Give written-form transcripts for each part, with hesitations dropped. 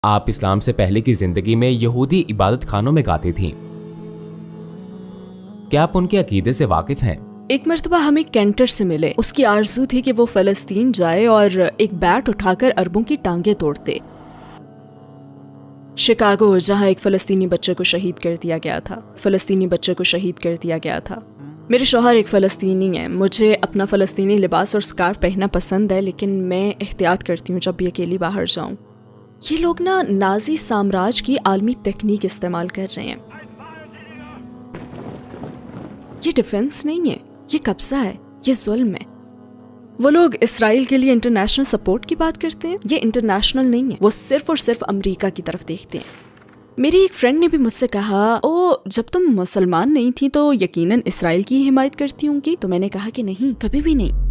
آپ اسلام سے پہلے کی زندگی میں یہودی عبادت خانوں میں گاتی تھیں، کیا آپ ان کے عقیدے سے واقف ہیں؟ ایک مرتبہ ہمیں کینٹر سے ملے. اس کی آرزو تھی کہ وہ فلسطین جائے اور ایک بیٹ اٹھا کر اربوں کی ٹانگیں توڑتے. شکاگو، جہاں ایک فلسطینی بچے کو شہید کر دیا گیا تھا. میرے شوہر ایک فلسطینی ہیں. مجھے اپنا فلسطینی لباس اور اسکارف پہننا پسند ہے، لیکن میں احتیاط کرتی ہوں جب بھی اکیلی باہر جاؤں. یہ لوگ نازی سامراج کی عالمی تکنیک استعمال کر رہے ہیں. یہ ڈیفنس نہیں ہے، یہ قبضہ ہے، یہ ظلم ہے. وہ لوگ اسرائیل کے لیے انٹرنیشنل سپورٹ کی بات کرتے ہیں. یہ انٹرنیشنل نہیں ہے، وہ صرف اور صرف امریکہ کی طرف دیکھتے ہیں. میری ایک فرینڈ نے بھی مجھ سے کہا، جب تم مسلمان نہیں تھی تو یقیناً اسرائیل کی حمایت کرتی ہوں گی. تو میں نے کہا کہ نہیں، کبھی بھی نہیں.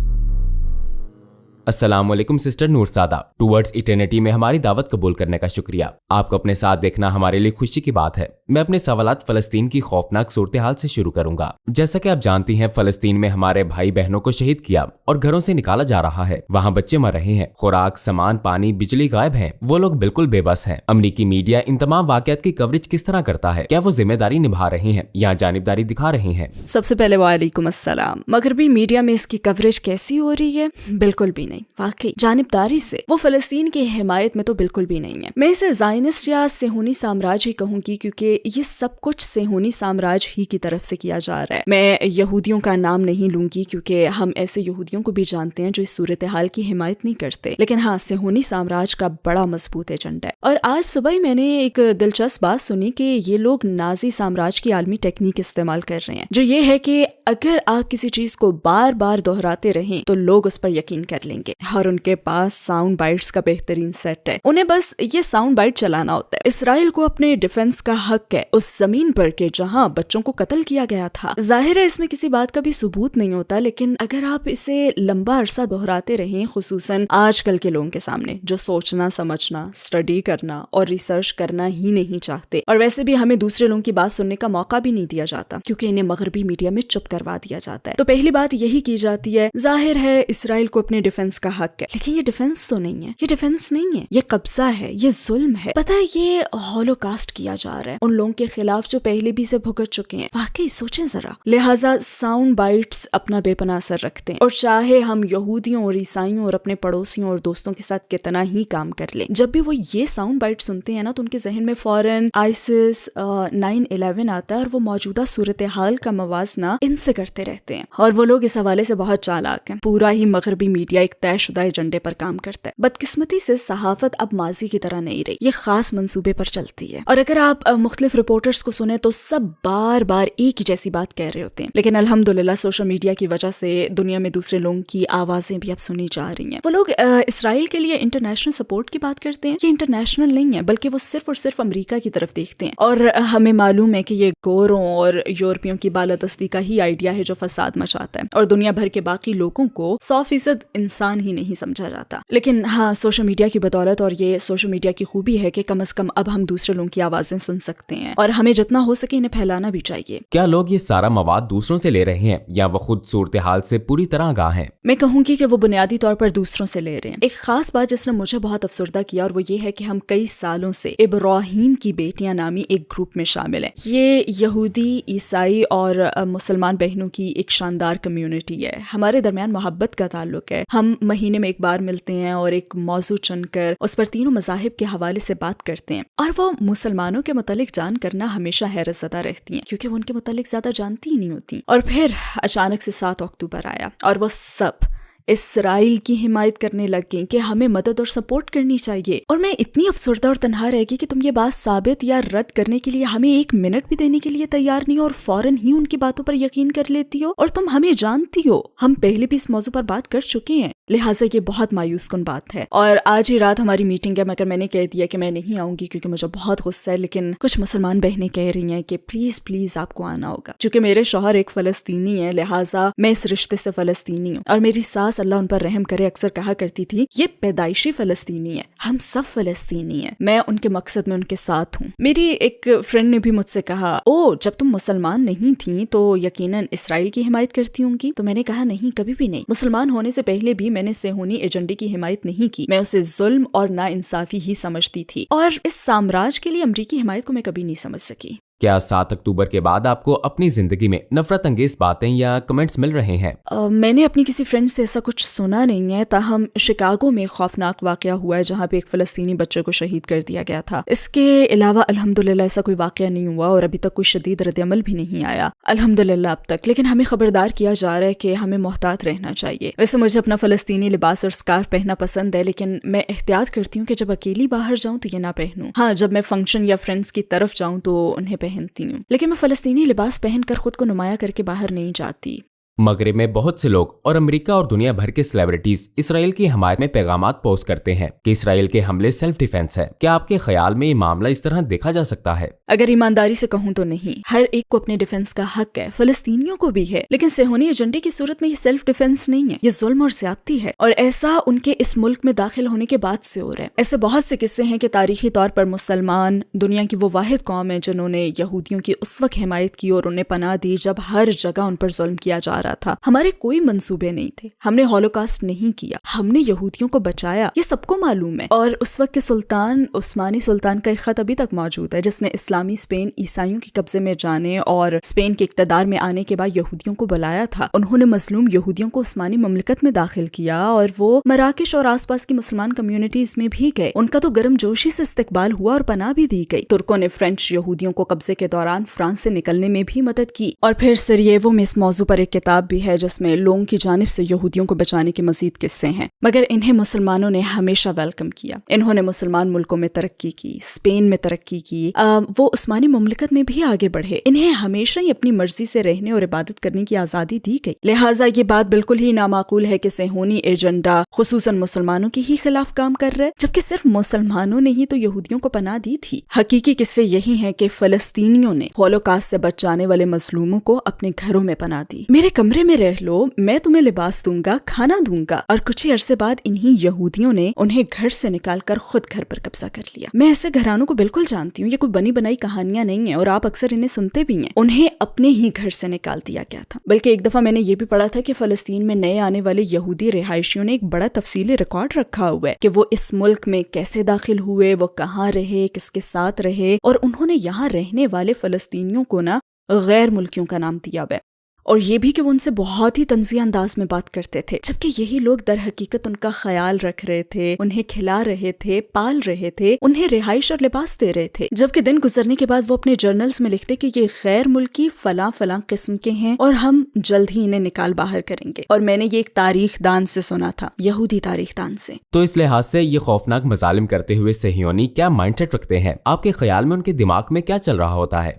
السلام علیکم سسٹر نور سادہ. ٹوورڈز ایٹرنیٹی میں ہماری دعوت قبول کرنے کا شکریہ. آپ کو اپنے ساتھ دیکھنا ہمارے لیے خوشی کی بات ہے. میں اپنے سوالات فلسطین کی خوفناک صورتحال سے شروع کروں گا. جیسا کہ آپ جانتی ہیں، فلسطین میں ہمارے بھائی بہنوں کو شہید کیا اور گھروں سے نکالا جا رہا ہے. وہاں بچے مر رہے ہیں، خوراک، سامان، پانی، بجلی غائب ہیں. وہ لوگ بالکل بے بس ہیں. امریکی میڈیا ان تمام واقعات کی کوریج کس طرح کرتا ہے؟ کیا وہ ذمہ داری نبھا رہے ہیں یا جانبداری دکھا رہے ہیں؟ سب سے پہلے وعلیکم السلام. مغربی میڈیا میں اس کی کوریج کیسی ہو رہی ہے؟ بالکل بھی نہیں. واقعی جانبداری سے وہ فلسطین کی حمایت میں تو بالکل بھی نہیں ہے. میں اسے زائنسٹ یا صہیونی سامراج ہی کہوں گی، کیونکہ یہ سب کچھ صہیونی سامراج ہی کی طرف سے کیا جا رہا ہے. میں یہودیوں کا نام نہیں لوں گی، کیونکہ ہم ایسے یہودیوں کو بھی جانتے ہیں جو اس صورتحال کی حمایت نہیں کرتے. لیکن ہاں، صہیونی سامراج کا بڑا مضبوط ایجنڈا ہے. اور آج صبح ہی میں نے ایک دلچسپ بات سنی کہ یہ لوگ نازی سامراج کی عالمی ٹیکنیک استعمال کر رہے ہیں، جو یہ ہے کہ اگر آپ کسی چیز کو بار بار دہراتے رہیں تو لوگ اس پر یقین کر لیں گے. اور ان کے پاس ساؤنڈ بائٹس کا بہترین سیٹ ہے. انہیں بس یہ ساؤنڈ بائٹ چلانا ہوتا ہے. اسرائیل کو اپنے ڈیفنس کا حق ہے اس زمین پر کہ جہاں بچوں کو قتل کیا گیا تھا. ظاہر ہے اس میں کسی بات کا بھی ثبوت نہیں ہوتا، لیکن اگر آپ اسے لمبا عرصہ دہراتے رہیں، خصوصاً آج کل کے لوگوں کے سامنے جو سوچنا، سمجھنا، اسٹڈی کرنا اور ریسرچ کرنا ہی نہیں چاہتے، اور ویسے بھی ہمیں دوسرے لوگوں کی بات سننے کا موقع بھی نہیں دیا جاتا کیونکہ انہیں مغربی میڈیا میں چپ کروا دیا جاتا ہے، تو پہلی بات یہی کی جاتی ہے، ظاہر ہے اسرائیل کو اپنے ڈیفنس کا حق ہے. لیکن یہ ڈیفنس تو نہیں ہے، یہ ڈیفنس نہیں ہے، یہ قبضہ ہے، یہ ظلم ہے. پتہ ہے یہ ہولوکاسٹ کیا جا رہا ہے ان لوگوں کے خلاف جو پہلے بھی سے بھگت چکے ہیں. واقعی سوچیں ذرا. لہٰذا ساؤنڈ بائٹس اپنا بے پناہ اثر رکھتے ہیں، اور چاہے ہم یہودیوں اور عیسائیوں اور اپنے پڑوسیوں اور دوستوں کے ساتھ کتنا ہی کام کر لیں، جب بھی وہ یہ ساؤنڈ بائٹ سنتے ہیں نا تو ان کے ذہن میں فوراً آئسس 9/11 آتا ہے، اور وہ موجودہ صورتحال کا موازنہ ان سے کرتے رہتے ہیں. اور وہ لوگ اس حوالے سے بہت چالاک ہیں. پورا ہی مغربی میڈیا ایک طے شدہ ایجنڈے پر کام کرتا ہے. بدقسمتی سے صحافت اب ماضی کی طرح نہیں رہی، یہ خاص منصوبے پر چلتی ہے. اور اگر آپ مختلف رپورٹرز کو سنیں تو سب بار بار ایک ہی جیسی بات کہہ رہے ہوتے ہیں. لیکن الحمدللہ سوشل میڈیا کی وجہ سے دنیا میں دوسرے لوگوں کی آوازیں بھی اب سنی جا رہی ہیں. وہ لوگ اسرائیل کے لیے انٹرنیشنل سپورٹ کی بات کرتے ہیں، یہ انٹرنیشنل نہیں ہے، بلکہ وہ صرف اور صرف امریکہ کی طرف دیکھتے ہیں. اور ہمیں معلوم ہے کہ یہ گوروں اور یورپیوں کی بالادستی کا ہی آئیڈیا ہے جو فساد مچاتا ہے، اور دنیا بھر کے باقی لوگوں کو 100% انسان ہی نہیں سمجھا جاتا. لیکن ہاں، سوشل میڈیا کی بدولت اور یہ سوشل میڈیا کی خوبی ہے کہ کم از کم اب ہم دوسرے لوگوں کی آوازیں سن سکتے ہیں، اور ہمیں جتنا ہو سکے انہیں پھیلانا بھی چاہیے. کیا لوگ یہ سارا مواد دوسروں سے لے رہے ہیں یا وہ خود صورتحال سے پوری طرح آگاہ ہیں؟ میں کہوں گی کہ وہ بنیادی طور پر دوسروں سے لے رہے ہیں. ایک خاص بات جس نے مجھے بہت افسردہ کیا، اور وہ یہ ہے کہ ہم کئی سالوں سے ابراہیم کی بیٹیاں نامی ایک گروپ میں شامل ہیں. یہ یہودی، عیسائی اور مسلمان بہنوں کی ایک شاندار کمیونٹی ہے. ہمارے درمیان محبت کا تعلق ہے. ہم مہینے میں ایک بار ملتے ہیں اور ایک موضوع چن کر اس پر تینوں مذاہب کے حوالے سے بات کرتے ہیں. اور وہ مسلمانوں کے متعلق جان کرنا ہمیشہ حیرت زدہ رہتی ہیں، کیونکہ وہ ان کے متعلق زیادہ جانتی ہی نہیں ہوتی. اور پھر اچانک سے 7 اکتوبر آیا اور وہ سب اسرائیل کی حمایت کرنے لگ گئیں کہ ہمیں مدد اور سپورٹ کرنی چاہیے. اور میں اتنی افسردہ اور تنہا رہ گئی کہ تم یہ بات ثابت یا رد کرنے کے لیے ہمیں 1 منٹ بھی دینے کے لیے تیار نہیں ہو، اور فوراً ہی ان کی باتوں پر یقین کر لیتی ہو. اور تم ہمیں جانتی ہو، ہم پہلے بھی اس موضوع پر بات کر چکے ہیں. لہٰذا یہ بہت مایوس کن بات ہے. اور آج ہی رات ہماری میٹنگ ہے، مگر میں نے کہہ دیا کہ میں نہیں آؤں گی کیونکہ مجھے بہت غصہ ہے. لیکن کچھ مسلمان بہنیں کہہ رہی ہیں کہ پلیز آپ کو آنا ہوگا. چونکہ میرے شوہر ایک فلسطینی ہے، لہٰذا میں اس رشتے سے فلسطینی ہوں. اور میری ساس، اللہ ان پر رحم کرے، اکثر کہا کرتی تھی یہ پیدائشی فلسطینی ہے، ہم سب فلسطینی ہیں. میں ان کے مقصد میں ان کے ساتھ ہوں. میری ایک فرینڈ نے بھی مجھ سے کہا، جب تم مسلمان نہیں تھیں تو یقیناً اسرائیل کی حمایت کرتی ہوں گی. تو میں نے کہا نہیں، کبھی بھی نہیں. مسلمان ہونے سے پہلے بھی میں نے صہیونی ایجنڈے کی حمایت نہیں کی، میں اسے ظلم اور ناانصافی ہی سمجھتی تھی، اور اس سامراج کے لیے امریکی حمایت کو میں کبھی نہیں سمجھ سکی۔ کیا 7 اکتوبر کے بعد آپ کو اپنی زندگی میں نفرت انگیز باتیں یا کمنٹس مل رہے ہیں؟ میں نے اپنی کسی فرینڈ سے ایسا کچھ سنا نہیں ہے، تاہم شکاگو میں خوفناک واقعہ ہوا ہے جہاں پہ ایک فلسطینی بچے کو شہید کر دیا گیا تھا۔ اس کے علاوہ الحمدللہ ایسا کوئی واقعہ نہیں ہوا اور ابھی تک کوئی شدید رد عمل بھی نہیں آیا الحمدللہ اب تک، لیکن ہمیں خبردار کیا جا رہا ہے کہ ہمیں محتاط رہنا چاہیے۔ ویسے مجھے اپنا فلسطینی لباس اور اسکارف پہننا پسند ہے، لیکن میں احتیاط کرتی ہوں کہ جب اکیلی باہر جاؤں تو یہ نہ پہنوں۔ ہاں، جب میں فنکشن یا فرینڈس کی طرف جاؤں تو انہیں پہنتی ہوں، لیکن میں فلسطینی لباس پہن کر خود کو نمایاں کر کے باہر نہیں جاتی۔ مغرب میں بہت سے لوگ اور امریکہ اور دنیا بھر کے سیلیبریٹیز اسرائیل کی حمایت میں پیغامات پوسٹ کرتے ہیں کہ اسرائیل کے حملے سیلف ڈیفenس ہے۔ کیا آپ کے خیال میں یہ معاملہ اس طرح دیکھا جا سکتا ہے؟ اگر ایمانداری سے کہوں تو نہیں، ہر ایک کو اپنے ڈیفنس کا حق ہے، فلسطینیوں کو بھی ہے، لیکن صہیونی ایجنڈے کی صورت میں یہ سیلف ڈیفنس نہیں ہے، یہ ظلم اور زیادتی ہے، اور ایسا ان کے اس ملک میں داخل ہونے کے بعد سے ہو رہا ہے۔ ایسے بہت سے قصے ہیں کہ تاریخی طور پر مسلمان دنیا کی وہ واحد قوم ہے جنہوں نے یہودیوں کی اس وقت حمایت کی اور انہیں پناہ دی جب ہر جگہ ان پر ظلم کیا جا رہا تھا۔ ہمارے کوئی منصوبے نہیں تھے، ہم نے ہولوکاسٹ نہیں کیا، ہم نے یہودیوں کو بچایا، یہ سب کو معلوم ہے۔ اور اس وقت کے سلطان، عثمانی سلطان کا ایک خط ابھی تک موجود ہے جس نے اسلامی اسپین عیسائیوں کے قبضے میں جانے اور اسپین کے اقتدار میں آنے کے بعد یہودیوں کو بلایا تھا۔ انہوں نے مظلوم یہودیوں کو عثمانی مملکت میں داخل کیا اور وہ مراکش اور آس پاس کی مسلمان کمیونٹیز میں بھی گئے، ان کا تو گرم جوشی سے استقبال ہوا اور پناہ بھی دی گئی۔ ترکوں نے فرینچ یہودیوں کو قبضے کے دوران فرانس سے نکلنے میں بھی مدد کی، اور پھر سرییوو میں اس موضوع پر ایک کتاب بھی ہے جس میں لوگوں کی جانب سے یہودیوں کو بچانے کے مزید قصے ہیں، مگر انہیں مسلمانوں نے ہمیشہ ویلکم کیا۔ انہوں نے مسلمان ملکوں میں ترقی کی، اسپین میں ترقی کی، وہ عثمانی مملکت میں بھی آگے بڑھے، انہیں ہمیشہ ہی اپنی مرضی سے رہنے اور عبادت کرنے کی آزادی دی گئی۔ لہٰذا یہ بات بالکل ہی نامعقول ہے کہ صہیونی ایجنڈا خصوصاً مسلمانوں کی ہی خلاف کام کر رہے، جبکہ صرف مسلمانوں نے ہی تو یہودیوں کو پناہ دی تھی۔ حقیقی قصے یہی ہیں کہ فلسطینیوں نے ہولوکاسٹ سے بچ جانے والے مظلوموں کو اپنے گھروں میں پناہ دی۔ میرے کمرے میں رہ لو، میں تمہیں لباس دوں گا، کھانا دوں گا، اور کچھ ہی عرصے بعد انہی یہودیوں نے انہیں گھر سے نکال کر خود گھر پر قبضہ کر لیا۔ میں ایسے گھرانوں کو بالکل جانتی ہوں، یہ کوئی بنی بنائی کہانیاں نہیں ہیں اور آپ اکثر انہیں سنتے بھی ہیں۔ انہیں اپنے ہی گھر سے نکال دیا گیا تھا، بلکہ ایک دفعہ میں نے یہ بھی پڑھا تھا کہ فلسطین میں نئے آنے والے یہودی رہائشیوں نے ایک بڑا تفصیلی ریکارڈ رکھا ہوا ہے کہ وہ اس ملک میں کیسے داخل ہوئے، وہ کہاں رہے، کس کے ساتھ رہے، اور انہوں نے یہاں رہنے والے فلسطینیوں کو غیر ملکیوں کا نام دیا ہوا ہے، اور یہ بھی کہ وہ ان سے بہت ہی طنزیہ انداز میں بات کرتے تھے، جبکہ یہی لوگ در حقیقت ان کا خیال رکھ رہے تھے، انہیں کھلا رہے تھے، پال رہے تھے، انہیں رہائش اور لباس دے رہے تھے، جبکہ دن گزرنے کے بعد وہ اپنے جرنلز میں لکھتے کہ یہ غیر ملکی فلاں فلاں قسم کے ہیں اور ہم جلد ہی انہیں نکال باہر کریں گے۔ اور میں نے یہ ایک تاریخ دان سے سنا تھا، یہودی تاریخ دان سے۔ تو اس لحاظ سے یہ خوفناک مظالم کرتے ہوئے صہیونی کیا مائنڈ سیٹ رکھتے ہیں؟ آپ کے خیال میں ان کے دماغ میں کیا چل رہا ہوتا ہے؟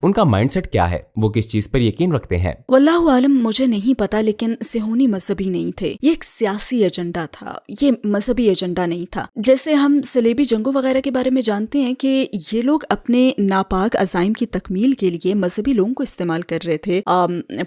ان کا مائنڈ سیٹ کیا ہے؟ وہ کس چیز پر یقین رکھتے ہیں؟ واللہ عالم، مجھے نہیں پتا، لیکن صہیونی مذہبی نہیں تھے، یہ ایک سیاسی ایجنڈا تھا، یہ مذہبی ایجنڈا نہیں تھا۔ جیسے ہم صلیبی جنگوں وغیرہ کے بارے میں جانتے ہیں کہ یہ لوگ اپنے ناپاک عزائم کی تکمیل کے لیے مذہبی لوگوں کو استعمال کر رہے تھے۔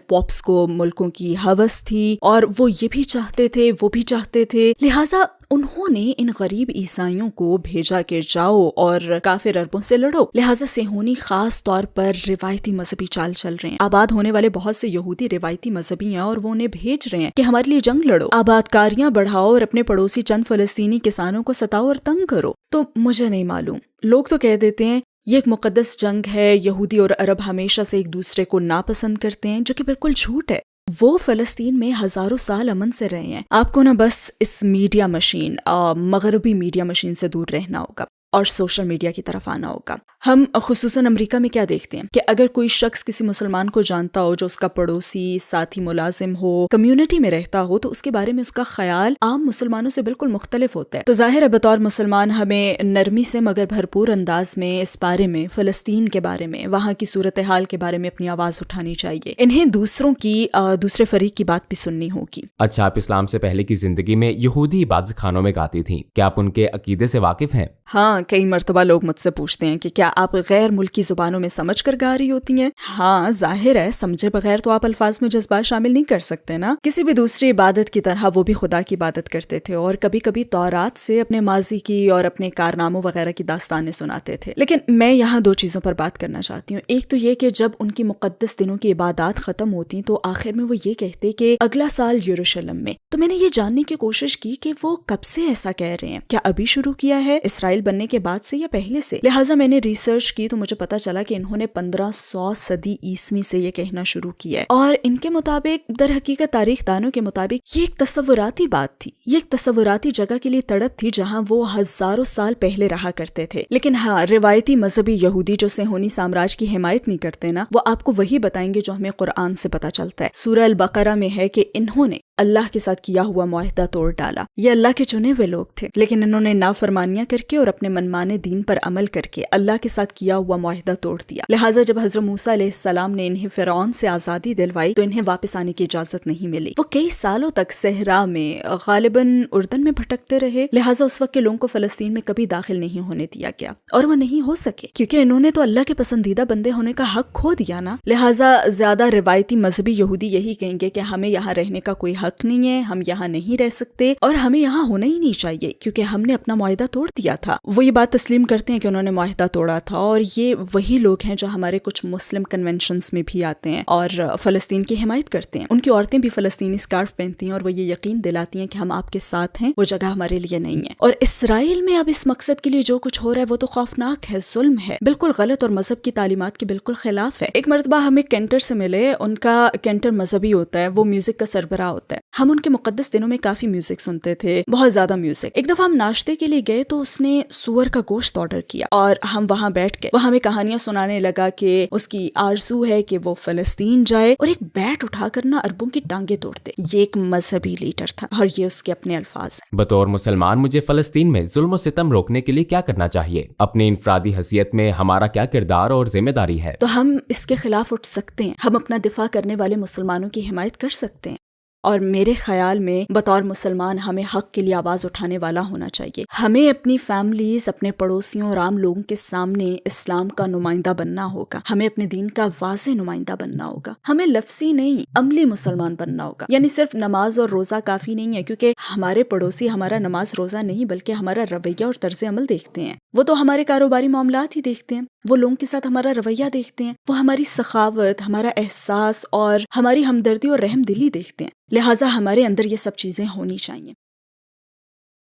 پاپس کو ملکوں کی ہوس تھی اور وہ یہ بھی چاہتے تھے، وہ بھی چاہتے تھے، لہٰذا انہوں نے ان غریب عیسائیوں کو بھیجا کہ جاؤ اور کافر عربوں سے لڑو۔ لہٰذا صہیونی خاص طور پر روایتی مذہبی چال چل رہے ہیں۔ آباد ہونے والے بہت سے یہودی روایتی مذہبی ہیں اور وہ انہیں بھیج رہے ہیں کہ ہمارے لیے جنگ لڑو، آباد کاریاں بڑھاؤ اور اپنے پڑوسی چند فلسطینی کسانوں کو ستاؤ اور تنگ کرو۔ تو مجھے نہیں معلوم، لوگ تو کہہ دیتے ہیں یہ ایک مقدس جنگ ہے، یہودی اور عرب ہمیشہ سے ایک دوسرے کو ناپسند کرتے ہیں، جو کہ بالکل جھوٹ ہے۔ وہ فلسطین میں ہزاروں سال امن سے رہے ہیں۔ آپ کو بس اس میڈیا مشین، مغربی میڈیا مشین سے دور رہنا ہوگا اور سوشل میڈیا کی طرف آنا ہوگا۔ ہم خصوصاً امریکہ میں کیا دیکھتے ہیں کہ اگر کوئی شخص کسی مسلمان کو جانتا ہو جو اس کا پڑوسی، ساتھی، ملازم ہو، کمیونٹی میں رہتا ہو، تو اس کے بارے میں اس کا خیال عام مسلمانوں سے بالکل مختلف ہوتا ہے۔ تو ظاہر ہے بطور مسلمان ہمیں نرمی سے مگر بھرپور انداز میں اس بارے میں، فلسطین کے بارے میں، وہاں کی صورتحال کے بارے میں اپنی آواز اٹھانی چاہیے۔ انہیں دوسرے فریق کی بات بھی سننی ہوگی۔ اچھا، آپ اسلام سے پہلے کی زندگی میں یہودی عبادت خانوں میں گاتی تھیں، کیا آپ ان کے عقیدے سے واقف ہیں؟ ہاں، کئی مرتبہ لوگ مجھ سے پوچھتے ہیں کہ کیا آپ غیر ملکی زبانوں میں سمجھ کر گا رہی ہوتی ہیں؟ ہاں ظاہر ہے، سمجھے بغیر تو آپ الفاظ میں جذبات شامل نہیں کر سکتے نا۔ کسی بھی دوسری عبادت کی طرح وہ بھی خدا کی عبادت کرتے تھے اور کبھی کبھی تورات سے اپنے ماضی کی اور اپنے کارناموں وغیرہ کی داستانیں سناتے تھے۔ لیکن میں یہاں دو چیزوں پر بات کرنا چاہتی ہوں۔ ایک تو یہ کہ جب ان کی مقدس دنوں کی عبادات ختم ہوتی تو آخر میں وہ یہ کہتے کہ اگلا سال یروشلم میں۔ تو میں نے یہ جاننے کی کوشش کی کہ وہ کب سے ایسا کہہ رہے ہیں، کیا ابھی شروع کیا ہے اسرائیل بننے کے بعد سے یا پہلے سے؟ لہٰذا میں نے ریسرچ کی تو مجھے پتا چلا کہ انہوں نے 1500 صدی عیسوی سے یہ کہنا شروع کیا ہے، اور ان کے مطابق، در حقیقت تاریخ دانوں کے مطابق، یہ ایک تصوراتی بات تھی، یہ ایک تصوراتی جگہ کے لیے تڑپ تھی جہاں وہ ہزاروں سال پہلے رہا کرتے تھے۔ لیکن ہاں، روایتی مذہبی یہودی جو صہیونی سامراج کی حمایت نہیں کرتے نا، وہ آپ کو وہی بتائیں گے جو ہمیں قرآن سے پتا چلتا ہے۔ سورہ البقرہ میں ہے کہ انہوں نے اللہ کے ساتھ کیا ہوا معاہدہ توڑ ڈالا۔ یہ اللہ کے چنے ہوئے لوگ تھے، لیکن انہوں نے نافرمانیاں کر کے اور اپنے منمانے دین پر عمل کر کے اللہ کے ساتھ کیا ہوا معاہدہ توڑ دیا۔ لہٰذا جب حضرت موسیٰ علیہ السلام نے انہیں فرعون سے آزادی دلوائی تو انہیں واپس آنے کی اجازت نہیں ملی۔ وہ کئی سالوں تک صحرا میں، غالباً اردن میں بھٹکتے رہے۔ لہٰذا اس وقت کے لوگوں کو فلسطین میں کبھی داخل نہیں ہونے دیا گیا، اور وہ نہیں ہو سکے کیونکہ انہوں نے تو اللہ کے پسندیدہ بندے ہونے کا حق کھو دیا نا۔ لہٰذا زیادہ روایتی مذہبی یہودی یہی کہیں گے کہ ہمیں یہاں رہنے کا کوئی حق نہیں ہے، ہم یہاں نہیں رہ سکتے اور ہمیں یہاں ہونا ہی نہیں چاہیے کیونکہ ہم نے اپنا معاہدہ توڑ دیا تھا۔ وہ یہ بات تسلیم کرتے ہیں کہ انہوں نے معاہدہ توڑا تھا، اور یہ وہی لوگ ہیں جو ہمارے کچھ مسلم کنونشنز میں بھی آتے ہیں اور فلسطین کی حمایت کرتے ہیں۔ ان کی عورتیں بھی فلسطینی اسکارف پہنتی ہیں اور وہ یہ یقین دلاتی ہیں کہ ہم آپ کے ساتھ ہیں، وہ جگہ ہمارے لیے نہیں ہے۔ اور اسرائیل میں اب اس مقصد کے لیے جو کچھ ہو رہا ہے وہ تو خوفناک ہے، ظلم ہے، بالکل غلط اور مذہب کی تعلیمات کے بالکل خلاف ہے۔ ایک مرتبہ ہم ایک کینٹر سے ملے، ان کا کینٹر مذہبی ہوتا ہے، وہ میوزک کا سربراہ ہوتا ہے۔ ہم ان کے مقدس دنوں میں کافی میوزک سنتے تھے، بہت زیادہ میوزک۔ ایک دفعہ ہم ناشتے کے لیے گئے تو اس نے سور کا گوشت آرڈر کیا اور ہم وہاں بیٹھ کے وہ ہمیں کہانیاں سنانے لگا کہ اس کی آرزو ہے کہ وہ فلسطین جائے اور ایک بیٹ اٹھا کر نا عربوں کی ٹانگیں توڑ دے۔ یہ ایک مذہبی لیڈر تھا اور یہ اس کے اپنے الفاظ ہیں۔ بطور مسلمان مجھے فلسطین میں ظلم و ستم روکنے کے لیے کیا کرنا چاہیے؟ اپنی انفرادی حیثیت میں ہمارا کیا کردار اور ذمہ داری ہے؟ تو ہم اس کے خلاف اٹھ سکتے ہیں، ہم اپنا دفاع کرنے والے مسلمانوں کی حمایت کر سکتے ہیں، اور میرے خیال میں بطور مسلمان ہمیں حق کے لیے آواز اٹھانے والا ہونا چاہیے۔ ہمیں اپنی فیملیز، اپنے پڑوسیوں اور عام لوگوں کے سامنے اسلام کا نمائندہ بننا ہوگا، ہمیں اپنے دین کا واضح نمائندہ بننا ہوگا، ہمیں لفظی نہیں عملی مسلمان بننا ہوگا۔ یعنی صرف نماز اور روزہ کافی نہیں ہے، کیونکہ ہمارے پڑوسی ہمارا نماز روزہ نہیں بلکہ ہمارا رویہ اور طرز عمل دیکھتے ہیں۔ وہ تو ہمارے کاروباری معاملات ہی دیکھتے ہیں، وہ لوگوں کے ساتھ ہمارا رویہ دیکھتے ہیں، وہ ہماری سخاوت، ہمارا احساس اور ہماری ہمدردی اور رحم دلی دیکھتے ہیں۔ لہٰذا ہمارے اندر یہ سب چیزیں ہونی چاہیے،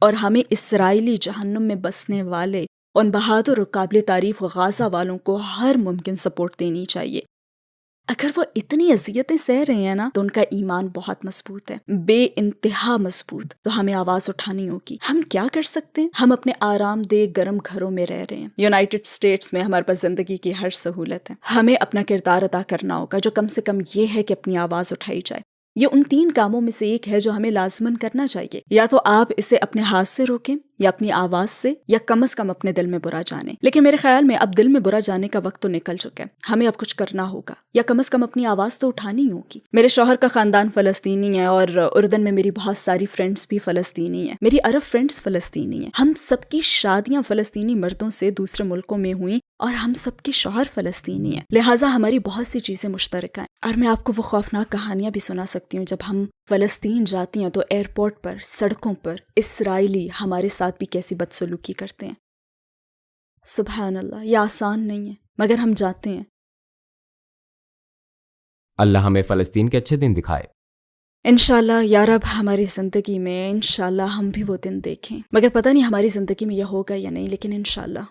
اور ہمیں اسرائیلی جہنم میں بسنے والے ان بہادر اور قابل تعریف غازہ والوں کو ہر ممکن سپورٹ دینی چاہیے۔ اگر وہ اتنی اذیتیں سہ رہے ہیں نا تو ان کا ایمان بہت مضبوط ہے، بے انتہا مضبوط۔ تو ہمیں آواز اٹھانی ہوگی۔ ہم کیا کر سکتے ہیں؟ ہم اپنے آرام دہ گرم گھروں میں رہ رہے ہیں، یونائٹڈ اسٹیٹس میں ہمارے پاس زندگی کی ہر سہولت ہے۔ ہمیں اپنا کردار ادا کرنا ہوگا جو کم سے کم یہ ہے کہ اپنی آواز اٹھائی جائے۔ یہ ان 3 کاموں میں سے ایک ہے جو ہمیں لازماً کرنا چاہیے، یا تو آپ اسے اپنے ہاتھ سے روکیں، یا اپنی آواز سے، یا کم از کم اپنے دل میں برا جانیں۔ لیکن میرے خیال میں اب دل میں برا جانے کا وقت تو نکل چکا ہے، ہمیں اب کچھ کرنا ہوگا، یا کم از کم اپنی آواز تو اٹھانی ہوگی۔ میرے شوہر کا خاندان فلسطینی ہے، اور اردن میں میری بہت ساری فرینڈز بھی فلسطینی ہیں، میری عرب فرینڈز فلسطینی ہیں۔ ہم سب کی شادیاں فلسطینی مردوں سے دوسرے ملکوں میں ہوئیں، اور ہم سب کے شوہر فلسطینی ہیں، لہٰذا ہماری بہت سی چیزیں مشترکہ ہیں۔ اور میں آپ کو وہ خوفناک کہانیاں بھی سنا سکتی ہوں، جب ہم فلسطین جاتی ہیں تو ایئرپورٹ پر، سڑکوں پر اسرائیلی ہمارے ساتھ بھی کیسی بدسلوکی کرتے ہیں۔ سبحان اللہ، یہ آسان نہیں ہے مگر ہم جاتے ہیں۔ اللہ ہمیں فلسطین کے اچھے دن دکھائے۔ انشاءاللہ یا رب، ہماری زندگی میں انشاءاللہ ہم بھی وہ دن دیکھیں، مگر پتہ نہیں ہماری زندگی میں یہ ہوگا یا نہیں، لیکن انشاءاللہ